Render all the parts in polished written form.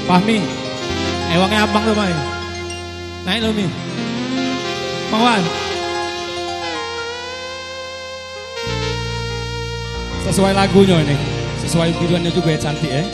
Fahmi, ewangnya abang tuh, Mai. Naik lo, Mi. Mawan. Sesuai lagunya ini, sesuai videonya juga ya, cantik ya.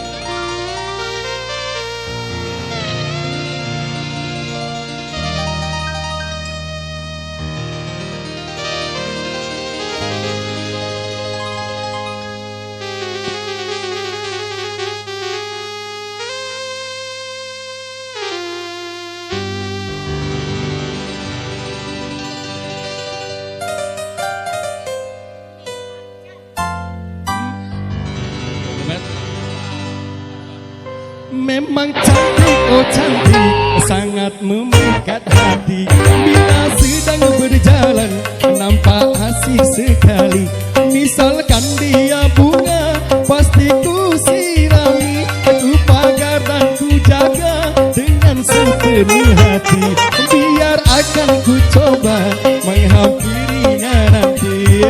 Memang cantik, oh cantik, sangat memikat hati. Bila sedang berjalan, nampak asik sekali. Misalkan dia bunga, pasti ku sirami. Ku pagar dan ku jaga dengan sepenuh hati. Biar akan ku coba menghampirinya nanti.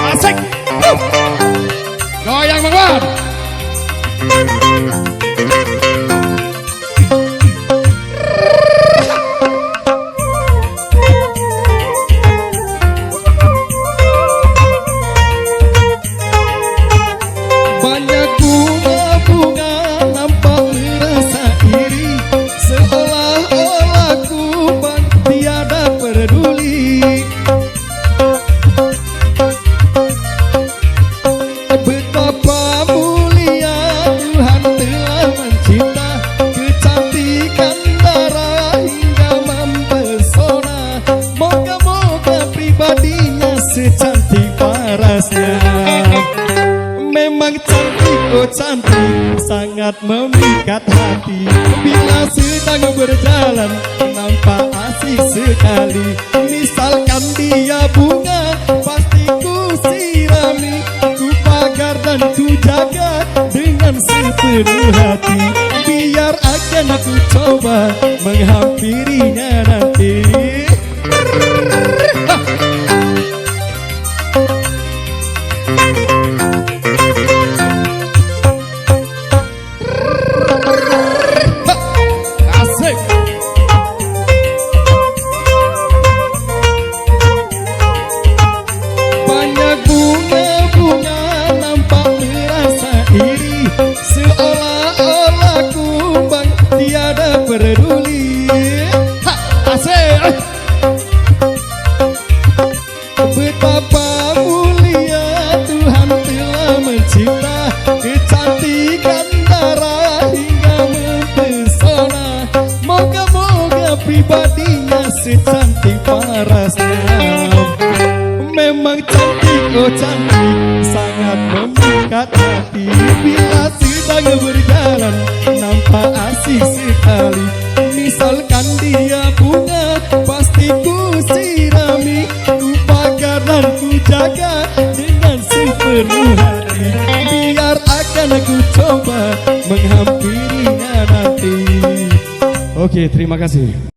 Asik. Goyang banget. Banyak bunga-bunga nampak merasa iri, seolah-olah kuman tiada peduli. Betapa mulia Tuhan telah mencipta, kecantikan darah hingga mempesona. Moga-moga pribadinya secantik parasnya. Memang cantik, oh cantik, sangat memikat hati. Bila sedang berjalan, nampak asik sekali. Misalkan dia bunga, pasti ku sirami. Ku pagar dan ku jaga dengan sepenuh hati. Biar akan aku coba menghampirinya nanti. Seolah-olah kumbang tiada peduli. Asik. Betapa mulia Tuhan telah mencipta, kecantikan darah hingga mempesona. Moga-moga pribadinya secantik parasnya. Memang cantik, oh cantik, sangat memikat hati. Bila sedang berjalan, nampak asik sekali. Misalkan dia bunga, pasti ku sirami. Ku pagar dan ku jaga dengan sepenuh hati. Biar akan aku coba menghampirinya nanti. Oke, terima kasih.